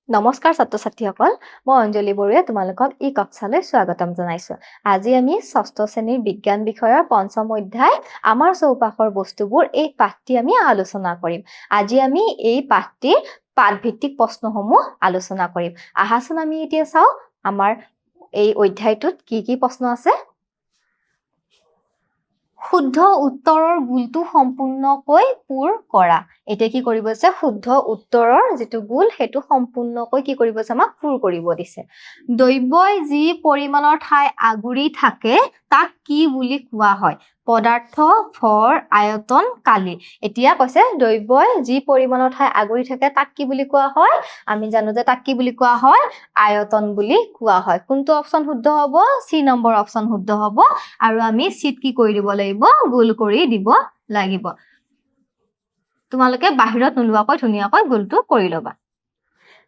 নমস্কাৰ ছাত্ৰ-ছাত্ৰীসকল মই অঞ্জলি বৰুৱে তোমালোকক ই কক্ষালৈ স্বাগতম জনাইছো। আজি আমি ষষ্ঠ শ্ৰেণীৰ বিজ্ঞান বিষয়ৰ পঞ্চম অধ্যায় আমাৰ চৌপাশৰ বস্তুবোৰ এই পাঠটি আমি আলোচনা কৰিম। আজি আমি এই পাঠটিৰ পাঠভিত্তিক প্ৰশ্নসমূহ আলোচনা কৰিম। আহাচোন আমি এতিয়া চাও আমাৰ এই অধ্যায়টোত কি প্ৰশ্ন আছে। শুদ্ধ উত্তৰৰ গোলটো সম্পূৰ্ণকৈ পূৰ কৰা। এতিয়া কি কৰিব আছে শুদ্ধ উত্তৰৰ যেটো গোল হেতু সম্পূৰ্ণকৈ কি কৰিব আছে আমাক পূৰ কৰিব দিছে। দ্ৰব্যই যি পৰিমাণৰ ঠাই আগুৰি থাকে তাক কি বুলি কোৱা হয়? পদাৰ্থ, ভৰ, আয়তন, কালি। এতিয়া কৈছে দ্ৰব্যই যি পৰিমাণৰ ঠাই আগুৰি থাকে তাক কি বুলি কোৱা হয়? আমি জানো যে তাক কি বুলি কোৱা হয়? আয়তন বুলি কোৱা হয়। কোনটো অপচন শুদ্ধ হ'ব? সি নম্বৰ অপচন শুদ্ধ হ'ব আৰু আমি সিত কি কৰি দিব লাগিব? গোল কৰি দিব লাগিব। তোমালোকে বাহিৰত নোলোৱাকৈ ধুনীয়াকৈ গোলটো কৰি ল'বা।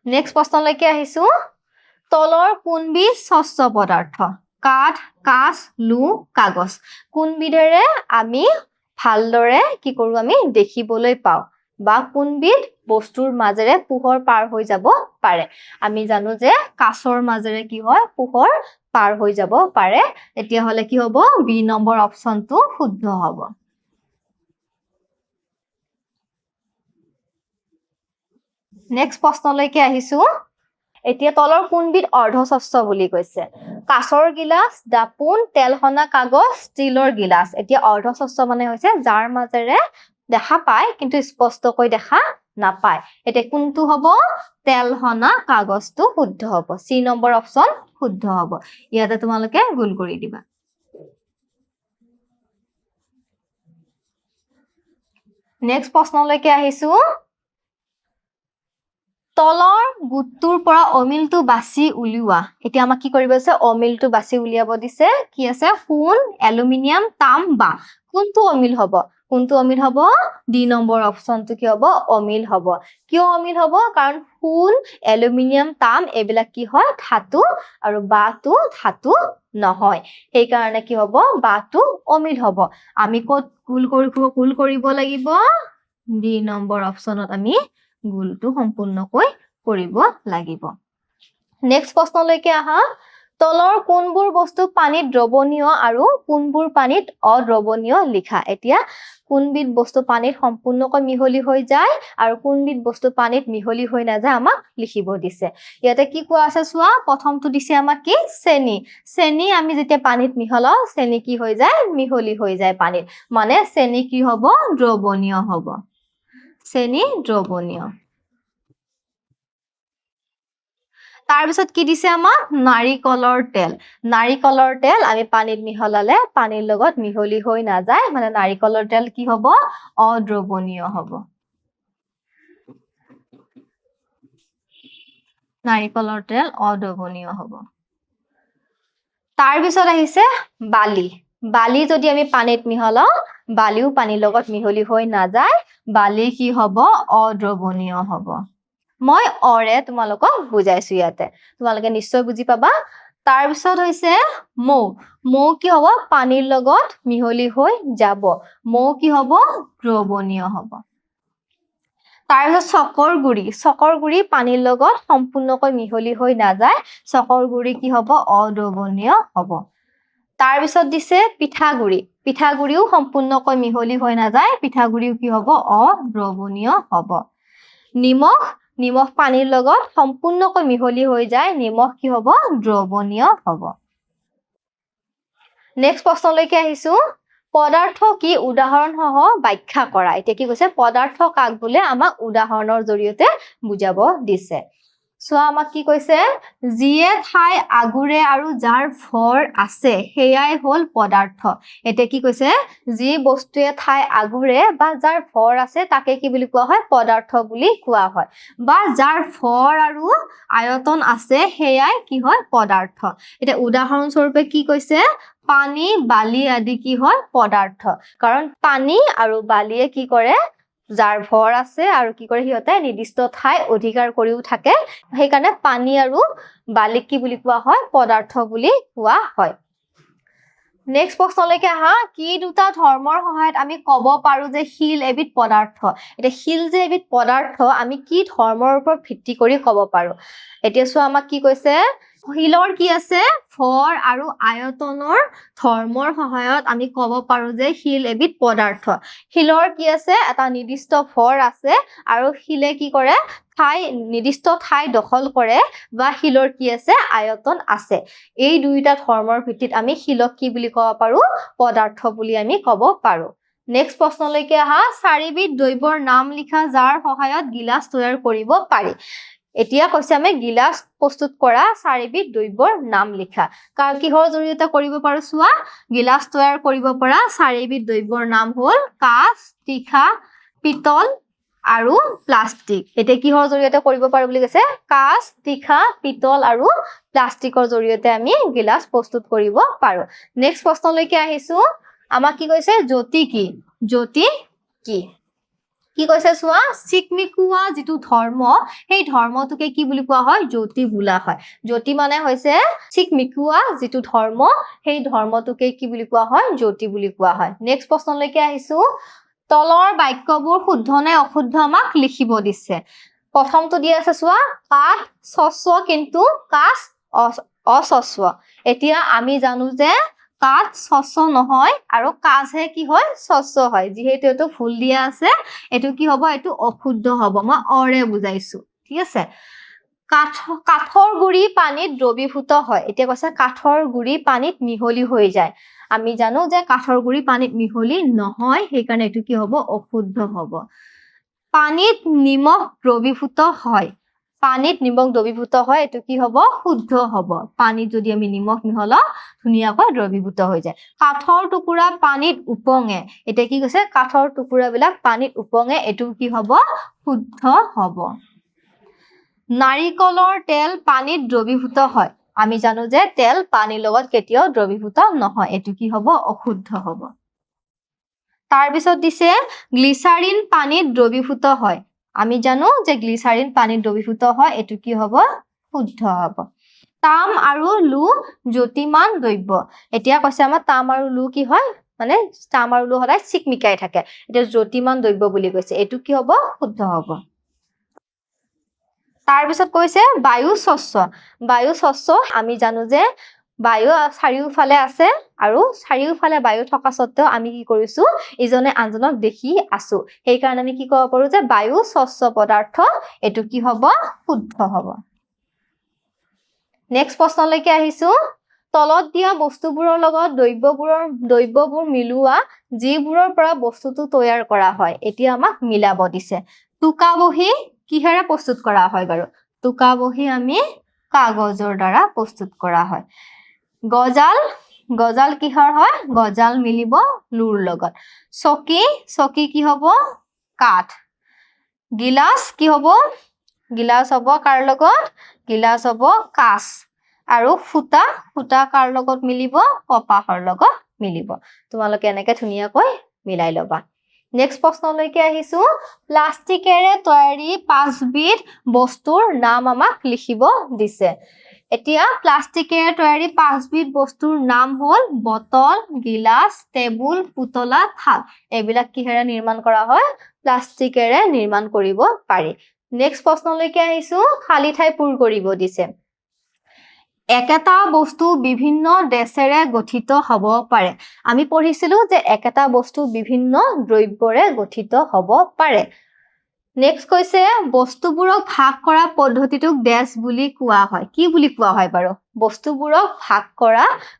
নেক্সট প্ৰশ্নলৈকে আহিছো। তলৰ কোনবিধ স্বচ্ছ পদাৰ্থ? কাঠ, কাঁচ, লো, কাগজ। কোনবিধেৰে আমি ভালদৰে কি কৰো আমি দেখিবলৈ পাওঁ বা কোনবিধ বস্তুৰ মাজেৰে পোহৰ পাৰ হৈ যাব পাৰে? আমি জানো যে কাঁচৰ মাজেৰে কি হয় পোহৰ পাৰ হৈ যাব পাৰে। এতিয়া হলে কি হ'ব? বি নম্বৰ অপচনটো শুদ্ধ হ'ব। নেক্সট প্ৰশ্নলৈকে আহিছো। এতিয়া তলৰ কোনবিধ অৰ্ধস্বচ্ছ বুলি কৈছে? কাঁচৰ গিলাচ, দাপোন, তেলহনা কাগজ, ষ্টীলৰ গিলাচ। এতিয়া অৰ্ধস্বচ্ছ মানে হৈছে যাৰ মাজেৰে দেখা পায় কিন্তু স্পষ্টকৈ দেখা নাপায়। এতিয়া কোনটো হ'ব? তেলহনা কাগজটো শুদ্ধ হ'ব। সি নম্বৰ অপচন শুদ্ধ হ'ব। ইয়াতে তোমালোকে গোল কৰি দিবা। নেক্সট প্ৰশ্নলৈকে আহিছো। তলৰ গোটটোৰ পৰা অমিলটো বাছি উলিওৱা। এতিয়া আমাক কি কৰিব আছে? অমিলটো বাছি উলিয়াব দিছে। কি আছে? সোণ, এলুমিনিয়াম, তাম, বাঁহ। কোনটো অমিল হ'ব? কোনটো অমিল হ'ব? ডি নম্বৰ অপচনটো কি হ'ব? অমিল হ'ব। কিয় অমিল হ'ব? কাৰণ সোণ, এলুমিনিয়াম, তাম এইবিলাক কি হয়? ধাতু আৰু বাঁহটো ধাতু নহয়। সেই কাৰণে কি হ'ব? বাঁহটো অমিল হ'ব। আমি ক'ত গোল কৰিব লাগিব? ডি নম্বৰ অপচনত আমি গোলটো সম্পূৰ্ণকৈ কৰিব লাগিব। নেক্সট প্ৰশ্নলৈকে আহা। তলৰ কোনবোৰ বস্তু পানীত দ্ৰৱণীয় আৰু কোনবোৰ পানীত অদ্ৰৱণীয় লিখা। এতিয়া কোনবিধ বস্তু পানীত সম্পূৰ্ণকৈ মিহলি হৈ যায় আৰু কোনবিধ বস্তু পানীত মিহলি হৈ নাযায় আমাক লিখিব দিছে। ইয়াতে কি কোৱা আছে চোৱা। প্ৰথমটো দিছে আমাক কি? চেনি। চেনি আমি যেতিয়া পানীত মিহলাও চেনি কি হৈ যায়? মিহলি হৈ যায় পানীত। মানে চেনি কি হ'ব? দ্ৰৱণীয় হ'ব। চেনি দ্ৰৱণীয়। তাৰপিছত কি দিছে আমাক? নাৰিকলৰ তেল। নাৰিকলৰ তেল আমি পানীত মিহলালে পানীৰ লগত মিহলি হৈ নাযায়। মানে নাৰিকলৰ তেল কি হ'ব? অদ্ৰৱণীয় হ'ব। নাৰিকলৰ তেল অদ্ৰৱণীয় হ'ব। তাৰপিছত আহিছে বালি। বালি যদি আমি পানীত মিহলাও বালিও পানীৰ লগত মিহলি হৈ নাযায়। বালি কি হ'ব? অদ্ৰৱণীয় হ'ব। মই অৰে তোমালোকক বুজাইছো ইয়াতে। তোমালোকে নিশ্চয় বুজি পাবা। তাৰপিছত হৈছে মৌ। মৌ কি হ'ব? পানীৰ লগত মিহলি হৈ যাব। মৌ কি হ'ব? দ্ৰৱণীয় হ'ব। তাৰপিছত চকৰ গুৰি। চকৰ গুৰি পানীৰ লগত সম্পূৰ্ণকৈ মিহলি হৈ নাযায়। চকৰ গুৰি কি হ'ব? অদ্ৰৱণীয় হ'ব। তাৰপিছত দিছে পিঠাগুৰি। পিঠাগুৰিও সম্পূৰ্ণকৈ মিহলি হৈ নাযায়। পিঠাগুৰিও কি হ'ব? অদ্ৰৱণীয় হ'ব। নিমখ। নিমখ পানীৰ লগত সম্পূৰ্ণকৈ মিহলি হৈ যায়। নিমখ কি হ'ব? দ্ৰৱণীয় হ'ব। নেক্সট প্ৰশ্নলৈকে আহিছো। পদাৰ্থ কি? উদাহৰণ সহ ব্যাখ্যা কৰা। এতিয়া কি কৈছে? পদাৰ্থ কাক বোলে আমাক উদাহৰণৰ জৰিয়তে বুজাব দিছে। চোৱা আমাক কি কৈছে? যিয়ে ঠাই আগুৰে আৰু যাৰ ভৰ আছে সেয়াই হ'ল পদাৰ্থ। এতিয়া কি কৈছে? যি বস্তুৱে ঠাই আগুৰে বা যাৰ ভৰ আছে তাকে কি বুলি কোৱা হয়? পদাৰ্থ বুলি কোৱা হয়। বা যাৰ ভৰ আৰু আয়তন আছে সেয়াই কি হয়? পদাৰ্থ। এতিয়া উদাহৰণ স্বৰূপে কি কৈছে? পানী, বালি আদি কি হয়? পদাৰ্থ। কাৰণ পানী আৰু বালিয়ে কি কৰে? যাৰ ভৰ আছে আৰু কি কৰে সিহঁতে নিৰ্দিষ্ট ঠাই অধিকাৰ কৰিও থাকে। সেইকাৰণে পানী আৰু বালিক কি বুলি কোৱা হয়? পদাৰ্থ বুলি কোৱা হয়। নেক্সট প্ৰশ্নলৈকে আহা কি দুটা ধৰ্মৰ সহায়ত আমি ক'ব পাৰো যে শিল এবিধ পদাৰ্থ এতিয়া শিল যে এবিধ পদাৰ্থ আমি কি ধৰ্মৰ ওপৰত ভিত্তি কৰি ক'ব পাৰো এতিয়া চোৱা আমাক কি কৈছে শিলৰ কি আছে ভৰ আৰু আয়তনৰ ধৰ্মৰ সহায়ত আমি ক'ব পাৰো যে শিল এবিধ পদাৰ্থ শিলৰ কি আছে এটা নিৰ্দিষ্ট ভৰ আছে আৰু শিলে কি কৰে নিৰ্দিষ্ট ঠাই দখল কৰে বা শিলৰ কি আছে আয়তন আছে এই দুইটা ধৰ্মৰ ভিত্তিত আমি শিলক কি বুলি ক'ব পাৰো পদাৰ্থ বুলি আমি ক'ব পাৰো নেক্সট প্ৰশ্নলৈকে আহা চাৰিবিধ দ্ৰব্যৰ নাম লিখা যাৰ সহায়ত গিলাচ তৈয়াৰ কৰিব পাৰি এতিয়া কৈছে আমি গিলাচ প্ৰস্তুত কৰা চাৰিবিধ দ্ৰব্যৰ নাম লিখা কিহৰ জৰিয়তে কৰিব পাৰো চোৱা গিলাচ তৈয়াৰ কৰিব পৰা চাৰিবিধ দ্ৰব্যৰ নাম হ'ল কাঁচ তীখা পিতল আৰু প্লাষ্টিক এতিয়া কিহৰ জৰিয়তে কৰিব পাৰো বুলি কৈছে কাঁচ তীখা পিতল আৰু প্লাষ্টিকৰ জৰিয়তে আমি গিলাচ প্ৰস্তুত কৰিব পাৰো নেক্সট প্ৰশ্নলৈকে আহিছো আমাক কি কৈছে জ্যোতি কি কি কৈছে চোৱা চিকমিকুৱা যিটো ধৰ্ম সেই ধৰ্মটোকে কি বুলি কোৱা হয় জ্যোতি বোলা হয় জ্যোতি মানে হৈছে চিকমিকুৱা যিটো ধৰ্ম সেই ধৰ্মটোকে কি বুলি কোৱা হয় জ্যোতি বুলি কোৱা হয় নেক্সট প্ৰশ্নলৈকে আহিছো তলৰ বাক্যবোৰ শুদ্ধ নে অশুদ্ধ আমাক লিখিব দিছে প্ৰথমটো দি আছে চোৱা কাঠ স্বচ্ছ কিন্তু কাঁচ অস্বচ্ছ এতিয়া আমি জানো যে কাঠ স্বচ্ছ নহয় আৰু কাঁচহে কি হয় স্বচ্ছ হয় যিহেতু এইটো ভুল দিয়া আছে এইটো কি হ'ব এইটো অশুদ্ধ হ'ব মই অৰে বুজাইছো ঠিক আছে কাঠৰ গুৰি পানীত দ্ৰৱীভূত হয় এতিয়া কৈছে কাঠৰ গুৰি পানীত মিহলি হৈ যায় আমি জানো যে কাঠৰ গুৰি পানীত মিহলি নহয় সেইকাৰণে এইটো কি হ'ব অশুদ্ধ হ'ব পানীত নিমখ দ্ৰৱীভূত হয় এইটো কি হ'ব শুদ্ধ হ'ব পানীত যদি আমি নিমখ মিহলাও ধুনীয়াকৈ দ্ৰৱীভূত হৈ যায় কাঠৰ টুকুৰা পানীত উপঙে এতিয়া কি কৈছে কাঠৰ টুকুৰাবিলাক পানীত উপঙে এইটো কি হ'ব শুদ্ধ হ'ব নাৰিকলৰ তেল পানীত দ্ৰৱীভূত হয় আমি জানো যে তেল পানীৰ লগত কেতিয়াও দ্ৰৱীভূত নহয় এইটো কি হ'ব অশুদ্ধ হ'ব তাৰ পিছত দিছে গ্লিচাৰিন পানীত দ্ৰৱীভূত হয় আমি জানো যে গ্লিচাৰিন পানীত দ্ৰৱীভূত হয় এইটো কি হ'ব শুদ্ধ হ'ব তাম আৰু লু জ্যোতিমান দ্ৰব্য এতিয়া কৈছে আমাৰ তাম আৰু লু কি হয় মানে তাম আৰু লু সদায় চিকমিকাই থাকে এতিয়া জ্যোতিমান দ্ৰব্য বুলি কৈছে এইটো কি হ'ব শুদ্ধ হ'ব তাৰ পিছত কৈছে বায়ু স্বচ্ছ আমি জানো যে বায়ু চাৰিওফালে আছে আৰু চাৰিওফালে বায়ু থকা সত্ত্বেও আমি কি কৰিছো ইজনে আনজনক দেখি আছো সেইকাৰণে আমি কি ক'ব পাৰো যে বায়ু স্বচ্ছ পদাৰ্থ এইটো কি হ'ব শুদ্ধ হ'ব নেক্সট প্ৰশ্নলৈকে আহিছো তলত দিয়া বস্তুবোৰৰ লগত দ্ৰব্যবোৰ মিলোৱা যিবোৰৰ পৰা বস্তুটো তৈয়াৰ কৰা হয় এতিয়া আমাক মিলাব দিছে টোকা বহী কিহেৰে প্ৰস্তুত কৰা হয় বাৰু টোকা বহী আমি কাগজৰ দ্বাৰা প্ৰস্তুত কৰা হয় গজাল কিহৰ হয় গজাল মিলিব লুৰ লগত চকী কি হ'ব কাঠ গিলাচ কি হ'ব গিলাচ হ'ব কাৰ লগত গিলাচ হ'ব কাঁচ আৰু ফুটা কাৰ লগত মিলিব কপাহৰ লগত মিলিব তোমালোকে এনেকে ধুনীয়াকৈ মিলাই ল'বা নেক্সট প্ৰশ্নলৈকে আহিছো প্লাষ্টিকেৰে তৈয়াৰী 5বিধ বস্তুৰ নাম আমাক লিখিব দিছে এতিয়া প্লাষ্টিকেৰে তৈয়াৰী 5বিধ বস্তুৰ নাম হ'ল বটল গিলাচ টেবুল পুতলা থাল এইবিলাক কিহেৰে নিৰ্মাণ কৰা হয় প্লাষ্টিকেৰে নিৰ্মাণ কৰিব পাৰি নেক্সট প্ৰশ্নলৈকে আহিছো খালী ঠাই পূৰ কৰিব দিছে একেটা বস্তু বিভিন্ন দেশেৰে গঠিত হ'ব পাৰে আমি পঢ়িছিলো যে একেটা বস্তু বিভিন্ন দ্ৰব্যৰে গঠিত হ'ব পাৰে নেক্সট কৈছে বস্তুবোৰক ভাগ কৰা পদ্ধতিটোক ডেছ বুলি কোৱা হয় কি বুলি কোৱা হয় বাৰু বস্তুবোৰক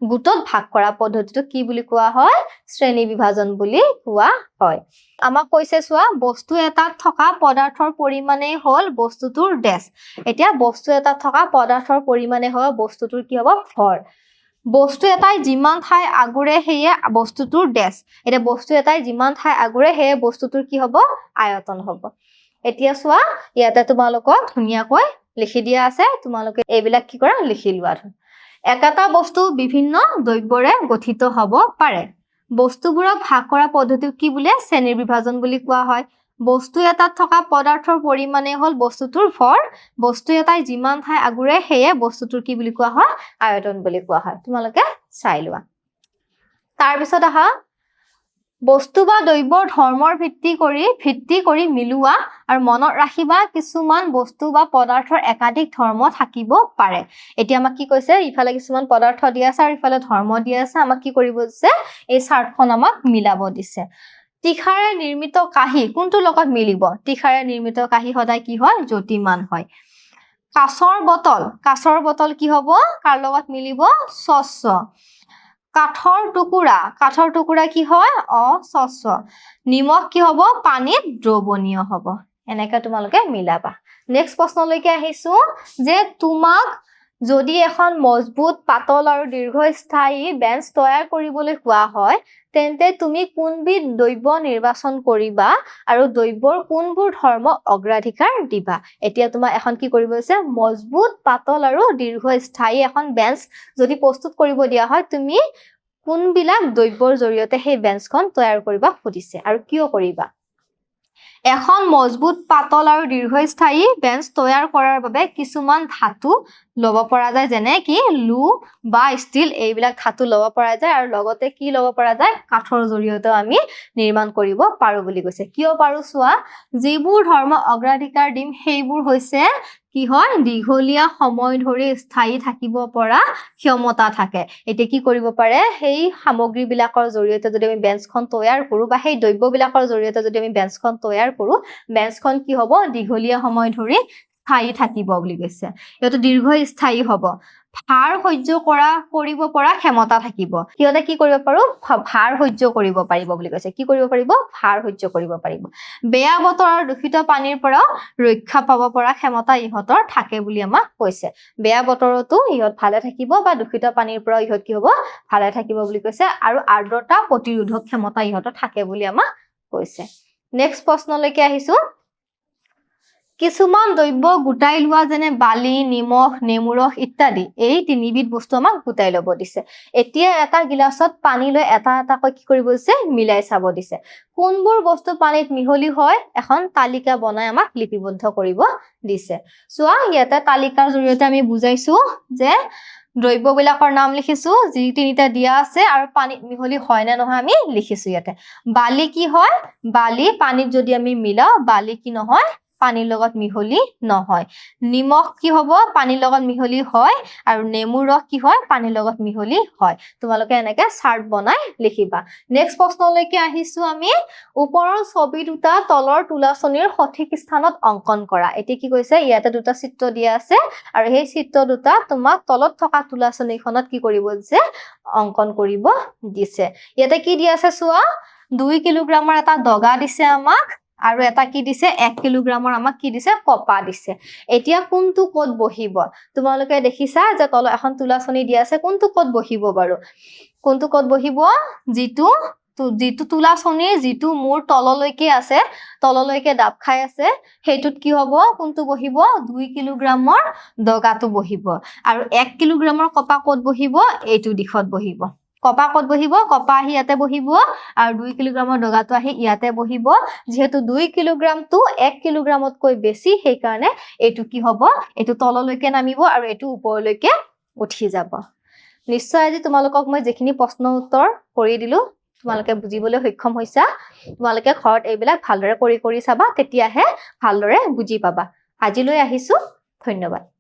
গোটত ভাগ কৰা পদ্ধতিটোক কি বুলি কোৱা হয় শ্ৰেণী বিভাজন বুলি কোৱা হয় আমাক কৈছে চোৱা বস্তু এটাত থকা পদাৰ্থৰ পৰিমাণেই হ'ল বস্তুটোৰ ডেছ এতিয়া বস্তু এটাত থকা পদাৰ্থৰ পৰিমাণে হয় বস্তুটোৰ কি হ'ব ভৰ বস্তু এটাই যিমান ঠাই আগুৰে সেয়ে বস্তুটোৰ ডেছ এতিয়া বস্তু এটাই যিমান ঠাই আগুৰে সেয়ে বস্তুটোৰ কি হ'ব আয়তন হ'ব এতিয়া চোৱা ইয়াতে তোমালোকক ধুনীয়াকৈ লিখি দিয়া আছে তোমালোকে এইবিলাক কি কৰা লিখি লোৱা একেটা বস্তু বিভিন্ন দ্ৰব্যৰে গঠিত হ'ব পাৰে বস্তুবোৰক ভাগ কৰা পদ্ধতিক কি বোলে শ্ৰেণীৰ বিভাজন বুলি কোৱা হয় বস্তু এটাত থকা পদাৰ্থৰ পৰিমাণে হ'ল বস্তুটোৰ ভৰ বস্তু এটাই যিমান ঠাই আগুৰে সেয়ে বস্তুটোৰ কি বুলি কোৱা হয় আয়তন বুলি কোৱা হয় তোমালোকে চাই লোৱা তাৰ পিছত আহা বস্তু বা দ্ৰব্যৰ ধৰ্মৰ ভিত্তি কৰি মিলোৱা আৰু মনত ৰাখিবা কিছুমান বস্তু বা পদাৰ্থৰ একাধিক ধৰ্ম থাকিব পাৰে এতিয়া আমাক কি কৈছে ইফালে কিছুমান পদাৰ্থ দিয়া আছে আৰু ইফালে ধৰ্ম দিয়া আছে আমাক কি কৰিব দিছে এই চাৰ্টখন আমাক মিলাব দিছে তীখাৰে নিৰ্মিত কাঁহী কোনটো লগত মিলিব তীখাৰে নিৰ্মিত কাঁহী সদায় কি হয় জ্যোতিমান হয় কাঁচৰ বটল কি হ'ব কাৰ লগত মিলিব স্বচ্ছ কাঠৰ টুকুৰা কি হয় অস্বচ্ছ নিমখ কি হ'ব পানীত দ্ৰৱণীয় হ'ব এনেকৈ তোমালোকে মিলাবা নেক্সট প্ৰশ্নলৈকে আহিছো যে তোমাক যদি এখন মজবুত পাতল আৰু দীৰ্ঘস্থায়ী বেঞ্চ তৈয়াৰ কৰিবলৈ কোৱা হয় তেন্তে তুমি কোনবিধ দ্ৰব্য নিৰ্বাচন কৰিবা আৰু দ্ৰব্যৰ কোনবোৰ ধৰ্ম অগ্ৰাধিকাৰ দিবা এতিয়া তোমাৰ এখন কি কৰিব আছে মজবুত পাতল আৰু দীৰ্ঘস্থায়ী এখন বেঞ্চ যদি প্ৰস্তুত কৰিব দিয়া হয় তুমি কোনবিলাক দ্ৰব্যৰ জৰিয়তে সেই বেঞ্চখন তৈয়াৰ কৰিবা সুধিছে আৰু কিয় কৰিবা এখন মজবুত পাতল আৰু দীৰ্ঘস্থায়ী বেঞ্চ তৈয়াৰ কৰাৰ বাবে কিছুমান ধাতু ল'ব পৰা যায় যেনে কি লো বা ষ্টিল এইবিলাক ধাতু ল'ব পৰা যায় আৰু লগতে কি ল'ব পৰা যায় কাঠৰ জৰিয়তে আমি নিৰ্মাণ কৰিব পাৰো বুলি কৈছে কিয় পাৰো চোৱা যিবোৰ ধৰ্ম অগ্ৰাধিকাৰ দিম সেইবোৰ হৈছে কি হয় দীঘলীয়া সময় ধৰি স্থায়ী থাকিব পৰা ক্ষমতা থাকে এতিয়া কি কৰিব পাৰে সেই সামগ্ৰীবিলাকৰ জৰিয়তে যদি আমি বেঞ্চখন তৈয়াৰ কৰো বা সেই দ্ৰব্যবিলাকৰ জৰিয়তে যদি আমি বেঞ্চখন তৈয়াৰ কৰো বেঞ্চখন কি হ'ব দীঘলীয়া সময় ধৰি স্থায়ী থাকিব বুলি কৈছে ইহঁতে দীৰ্ঘস্থায়ী হ'ব ভাৰ সহ্য কৰিব পৰা ক্ষমতা থাকিব সিহঁতে কি কৰিব পাৰো ভাৰ সহ্য কৰিব পাৰিব বুলি কৈছে কি কৰিব পাৰিব ভাৰ সহ্য কৰিব পাৰিব বেয়া বতৰ আৰু দূষিত পানীৰ পৰা ৰক্ষা পাব পৰা ক্ষমতা ইহঁতৰ থাকে বুলি আমাক কৈছে বেয়া বতৰতো ইহঁত ভালে থাকিব বা দূষিত পানীৰ পৰা ইহঁত কি হ'ব ভালে থাকিব বুলি কৈছে আৰু আৰ্দ্ৰতা প্ৰতিৰোধক ক্ষমতা ইহঁতৰ থাকে বুলি আমাক কৈছে নেক্সট প্ৰশ্নলৈকে আহিছো কিছুমান দ্ৰব্য গোটাই লোৱা যেনে বালি নিমখ নেমু ৰস ইত্যাদি এই তিনিবিধ বস্তু আমাক গোটাই ল'ব দিছে এতিয়া এটা গিলাসত পানী লৈ এটা এটাকৈ কি কৰিব দিছে মিলাই চাব দিছে কোনবোৰ বস্তু পানীত মিহলি হয় এখন তালিকা বনাই আমাক লিপিবদ্ধ কৰিব দিছে চোৱা ইয়াতে তালিকাৰ জৰিয়তে আমি বুজাইছো যে দ্ৰব্যবিলাকৰ নাম লিখিছো যি তিনিটা দিয়া আছে আৰু পানীত মিহলি হয় নে নহয় আমি লিখিছো ইয়াতে বালি কি হয় বালি পানীত যদি আমি মিলাও বালি কি নহয় পানীৰ লগত মিহলি নহয় নিমখ কি হ'ব পানীৰ লগত মিহলি হয় আৰু নেমু ৰস কি হয় পানীৰ লগত মিহলি হয় তোমালোকে এনেকৈ চাৰ্ট বনাই লিখিবা নেক্সট প্ৰশ্নলৈকে আহিছো আমি ওপৰৰ ছবি দুটা তলৰ তুলাচনীৰ সঠিক স্থানত অংকন কৰা এতিয়া কি কৈছে ইয়াতে দুটা চিত্ৰ দিয়া আছে আৰু সেই চিত্ৰ দুটা তোমাক তলত থকা তুলাচনীখনত কি কৰিব দিছে অংকন কৰিব দিছে ইয়াতে কি দিয়া আছে চোৱা 2 কিলোগ্ৰামৰ এটা দগা দিছে আমাক আৰু এটা কি দিছে 1 কিলোগ্ৰামৰ আমাক কি দিছে কপা দিছে এতিয়া কোনটো ক'ত বহিব তোমালোকে দেখিছা যে তল এখন তুলাচনী দিয়া আছে কোনটো ক'ত বহিব বাৰু কোনটো ক'ত বহিব যিটো তুলাচনীৰ যিটো মূৰ তললৈকে আছে তললৈকে দাব খাই আছে সেইটোত কি হ'ব কোনটো বহিব 2 কিলোগ্ৰামৰ দগাটো বহিব আৰু 1 কিলোগ্ৰামৰ কপা ক'ত বহিব এইটো দিশত বহিব কপা ক'ত বহিব কপা আহি ইয়াতে বহিব আৰু 2 কিলোগ্ৰামৰ দগাটো আহি ইয়াতে বহিব যেহেতু 2 কিলোগ্ৰামটো 1 কিলোগ্ৰামতকৈ বেছি সেই কাৰণে এইটো কি হ'ব এইটো তললৈকে নামিব আৰু এইটো ওপৰলৈকে উঠি যাব নিশ্চয় আজি তোমালোকক মই যেখিনি প্ৰশ্ন উত্তৰ কৰি দিলো তোমালোকে বুজিবলৈ সক্ষম হৈছা তোমালোকে ঘৰত এইবিলাক ভালদৰে কৰি চাবা তেতিয়াহে ভালদৰে বুজি পাবা আজিলৈ আহিছো ধন্যবাদ